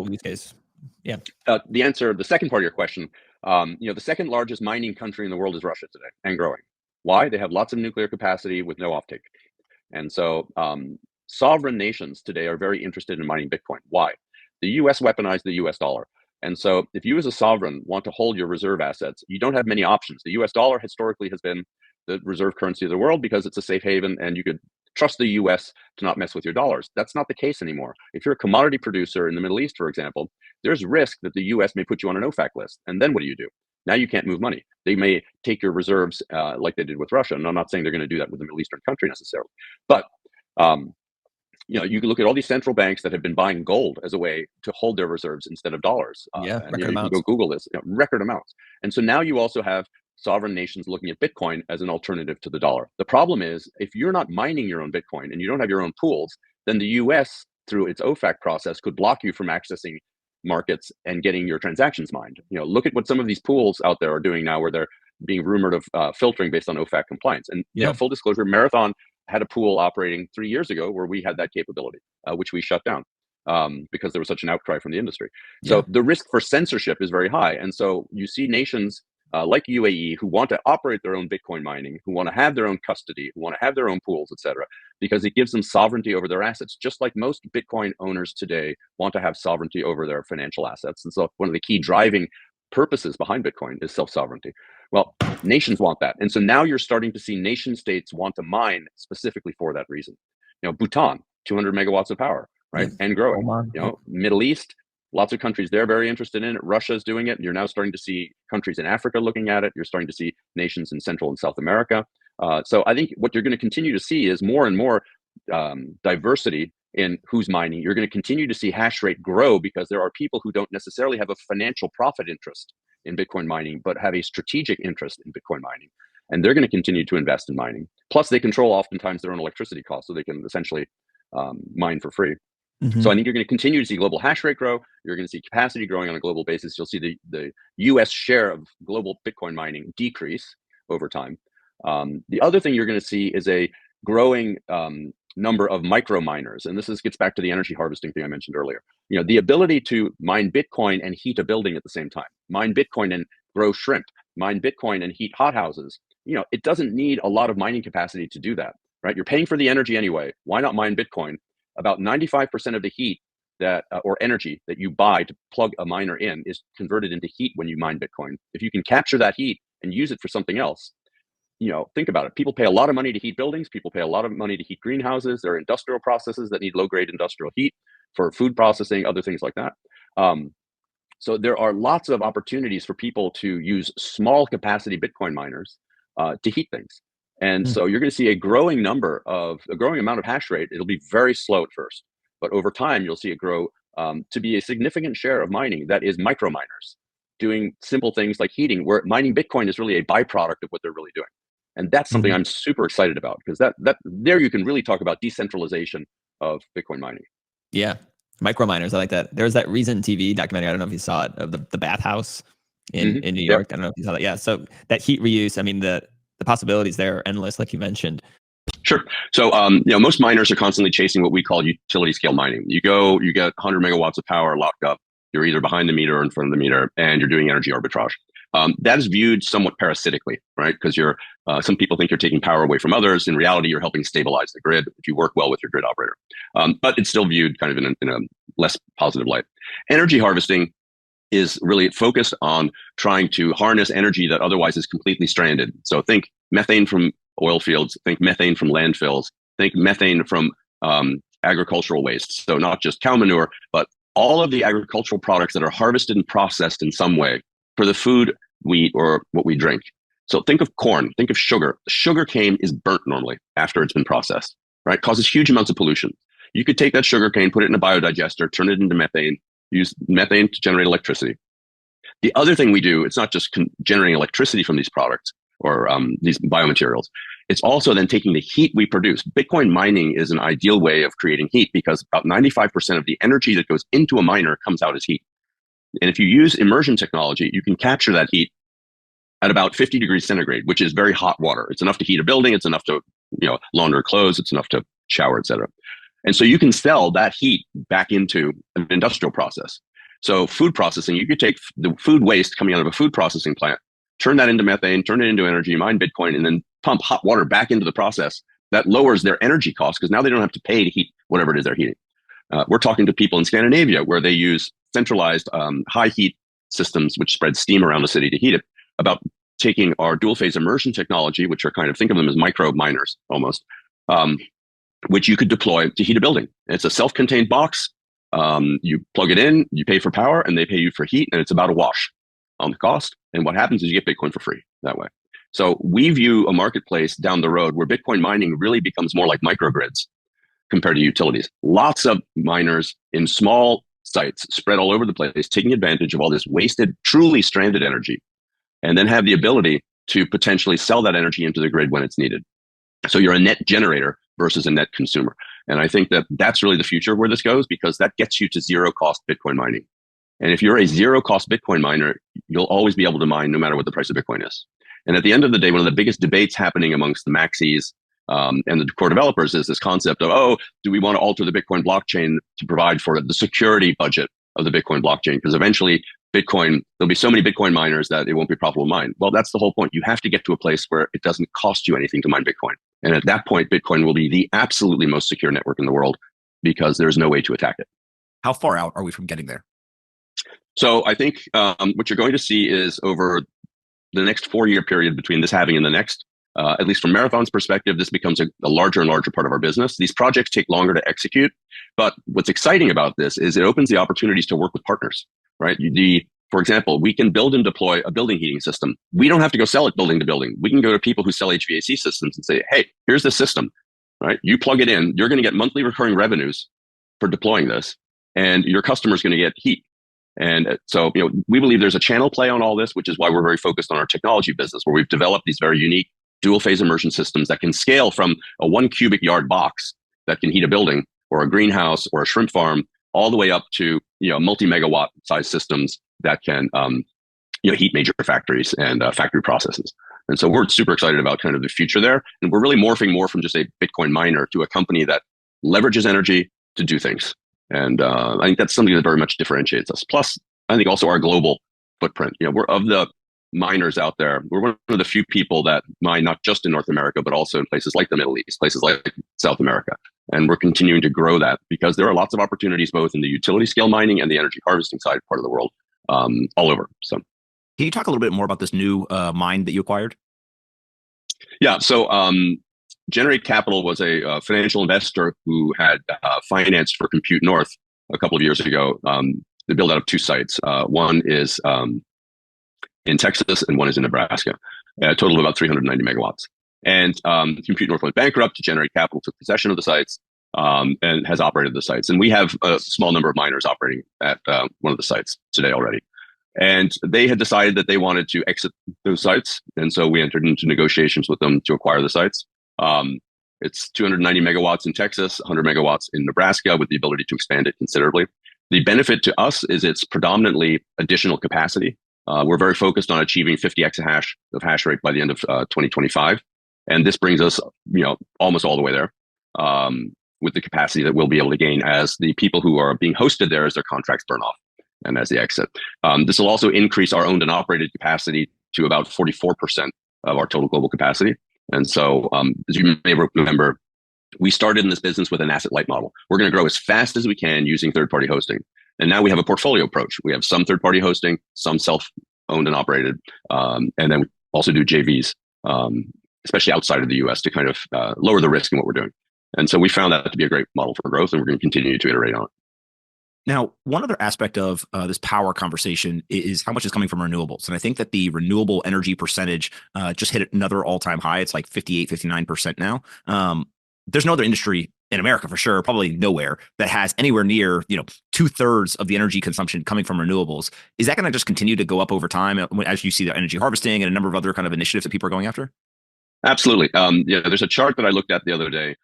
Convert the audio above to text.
practical use case. Yeah. The second part of your question, the second largest mining country in the world is Russia today, and growing. Why? They have lots of nuclear capacity with no offtake. And so sovereign nations today are very interested in mining Bitcoin. Why? The US weaponized the US dollar. And so if you as a sovereign want to hold your reserve assets, you don't have many options. The US dollar historically has been the reserve currency of the world because it's a safe haven and you could trust the US to not mess with your dollars. That's not the case anymore. If you're a commodity producer in the Middle East, for example, there's risk that the US may put you on an OFAC list. And then what do? Now you can't move money. They may take your reserves like they did with Russia. And I'm not saying they're going to do that with a Middle Eastern country necessarily. But you can look at all these central banks that have been buying gold as a way to hold their reserves instead of dollars. Record you amounts. can go Google this, record amounts. And so now you also have sovereign nations looking at Bitcoin as an alternative to the dollar. The problem is, if you're not mining your own Bitcoin and you don't have your own pools, then the US, through its OFAC process, could block you from accessing markets and getting your transactions mined. Look at what some of these pools out there are doing now, where they're being rumored of filtering based on OFAC compliance. And full disclosure, Marathon had a pool operating 3 years ago where we had that capability, which we shut down because there was such an outcry from the industry. So the risk for censorship is very high. And so you see nations like UAE who want to operate their own Bitcoin mining, who want to have their own custody, who want to have their own pools, et cetera, because it gives them sovereignty over their assets, just like most Bitcoin owners today want to have sovereignty over their financial assets. And so one of the key driving purposes behind Bitcoin is self-sovereignty. Well, nations want that. And so now you're starting to see nation states want to mine specifically for that reason. Bhutan, 200 megawatts of power, right? And growing. Middle East, lots of countries there very interested in it. Russia's doing it. You're now starting to see countries in Africa looking at it. You're starting to see nations in Central and South America. So I think what you're going to continue to see is more and more diversity in who's mining. You're going to continue to see hash rate grow because there are people who don't necessarily have a financial profit interest in Bitcoin mining, but have a strategic interest in Bitcoin mining. And they're going to continue to invest in mining. Plus, they control oftentimes their own electricity costs, so they can essentially mine for free. So I think you're going to continue to see global hash rate grow. You're going to see capacity growing on a global basis. You'll see the US share of global Bitcoin mining decrease over time. The other thing you're going to see is a growing number of micro miners. And this gets back to the energy harvesting thing I mentioned earlier. The ability to mine Bitcoin and heat a building at the same time, mine Bitcoin and grow shrimp, mine Bitcoin and heat hothouses. It doesn't need a lot of mining capacity to do that, right? You're paying for the energy anyway. Why not mine Bitcoin? About 95% of the heat that or energy that you buy to plug a miner in is converted into heat when you mine Bitcoin. If you can capture that heat and use it for something else, think about it. People pay a lot of money to heat buildings. People pay a lot of money to heat greenhouses. There are industrial processes that need low-grade industrial heat for food processing, other things like that. So there are lots of opportunities for people to use small capacity Bitcoin miners to heat things. And so you're going to see a growing amount of hash rate. It'll be very slow at first, but over time, you'll see it grow to be a significant share of mining that is micro miners doing simple things like heating, where mining Bitcoin is really a byproduct of what they're really doing. And that's something I'm super excited about, because that there you can really talk about decentralization of Bitcoin mining. Yeah. Micro miners. I like that. There's that Reason TV documentary. I don't know if you saw it, of the bathhouse in New York. I don't know if you saw that. Yeah. So that heat reuse, I mean, the possibilities there are endless, like you mentioned. Sure. So, most miners are constantly chasing what we call utility scale mining. You get 100 megawatts of power locked up. You're either behind the meter or in front of the meter, and you're doing energy arbitrage. That is viewed somewhat parasitically, right? Because some people think you're taking power away from others. In reality, you're helping stabilize the grid if you work well with your grid operator. But it's still viewed kind of in a less positive light. Energy harvesting is really focused on trying to harness energy that otherwise is completely stranded. So think methane from oil fields, think methane from landfills, think methane from agricultural waste. So not just cow manure, but all of the agricultural products that are harvested and processed in some way for the food we eat or what we drink. So think of corn, think of sugar. Sugar cane is burnt normally after it's been processed, right? Causes huge amounts of pollution. You could take that sugar cane, put it in a biodigester, turn it into methane, use methane to generate electricity. The other thing we do, it's not just generating electricity from these products or these biomaterials. It's also then taking the heat we produce. Bitcoin mining is an ideal way of creating heat because about 95% of the energy that goes into a miner comes out as heat. And if you use immersion technology, you can capture that heat at about 50 degrees centigrade, which is very hot water. It's enough to heat a building. It's enough to launder clothes. It's enough to shower, et cetera. And so you can sell that heat back into an industrial process. So food processing, you could take the food waste coming out of a food processing plant, turn that into methane, turn it into energy, mine Bitcoin, and then pump hot water back into the process. That lowers their energy costs because now they don't have to pay to heat whatever it is they're heating. We're talking to people in Scandinavia where they use centralized high heat systems which spread steam around the city to heat it, about taking our dual phase immersion technology, which are kind of, think of them as micro miners almost, which you could deploy to heat a building. It's a self-contained box. You plug it in, you pay for power, and they pay you for heat, and it's about a wash on the cost. And what happens is you get Bitcoin for free that way. So we view a marketplace down the road where Bitcoin mining really becomes more like microgrids compared to utilities. Lots of miners in small sites spread all over the place, taking advantage of all this wasted, truly stranded energy, and then have the ability to potentially sell that energy into the grid when it's needed. So you're a net generator versus a net consumer. And I think that that's really the future where this goes, because that gets you to zero cost Bitcoin mining. And if you're a zero cost Bitcoin miner, you'll always be able to mine no matter what the price of Bitcoin is. And at the end of the day, one of the biggest debates happening amongst the maxis and the core developers is this concept of, oh, do we want to alter the Bitcoin blockchain to provide for the security budget of the Bitcoin blockchain? Because eventually Bitcoin, there'll be so many Bitcoin miners that it won't be profitable to mine. Well, that's the whole point. You have to get to a place where it doesn't cost you anything to mine Bitcoin. And at that point, Bitcoin will be the absolutely most secure network in the world because there's no way to attack it. How far out are we from getting there? So I think what you're going to see is over the next 4-year period between this halving and the next, at least from Marathon's perspective, this becomes a larger and larger part of our business. These projects take longer to execute, but what's exciting about this is it opens the opportunities to work with partners, right? For example, we can build and deploy a building heating system. We don't have to go sell it building to building. We can go to people who sell HVAC systems and say, hey, here's the system, right? You plug it in, you're going to get monthly recurring revenues for deploying this, and your customer's going to get heat. And so, we believe there's a channel play on all this, which is why we're very focused on our technology business, where we've developed these very unique dual phase immersion systems that can scale from a 1 cubic yard box that can heat a building or a greenhouse or a shrimp farm all the way up to, multi-megawatt size systems that can, heat major factories and factory processes. And so we're super excited about kind of the future there. And we're really morphing more from just a Bitcoin miner to a company that leverages energy to do things. And I think that's something that very much differentiates us. Plus, I think also our global footprint. We're of the miners out there. We're one of the few people that mine not just in North America, but also in places like the Middle East, places like South America. And we're continuing to grow that because there are lots of opportunities both in the utility scale mining and the energy harvesting side part of the world all over. So, can you talk a little bit more about this new mine that you acquired? Yeah. So Generate Capital was a financial investor who had financed for Compute North a couple of years ago. They built out of 2 sites. One is in Texas and one is in Nebraska, a total of about 390 megawatts. And Compute North went bankrupt. Generate Capital took possession of the sites and has operated the sites. And we have a small number of miners operating at one of the sites today already. And they had decided that they wanted to exit those sites. And so we entered into negotiations with them to acquire the sites. It's 290 megawatts in Texas, 100 megawatts in Nebraska, with the ability to expand it considerably. The benefit to us is it's predominantly additional capacity. We're very focused on achieving 50 exahash of hash rate by the end of 2025. And this brings us, almost all the way there with the capacity that we'll be able to gain as the people who are being hosted there, as their contracts burn off and as they exit. This will also increase our owned and operated capacity to about 44% of our total global capacity. And so, as you may remember, we started in this business with an asset light model. We're going to grow as fast as we can using third-party hosting. And now we have a portfolio approach. We have some third-party hosting, some self-owned and operated, and then we also do JVs, especially outside of the US, to kind of lower the risk in what we're doing. And so we found that to be a great model for growth, and we're going to continue to iterate on it. Now, one other aspect of this power conversation is how much is coming from renewables. And I think that the renewable energy percentage just hit another all-time high. It's like 58, 59% now. There's no other industry in America, for sure, probably nowhere, that has anywhere near, 2/3 of the energy consumption coming from renewables. Is that going to just continue to go up over time as you see the energy harvesting and a number of other kind of initiatives that people are going after? Absolutely. There's a chart that I looked at the other day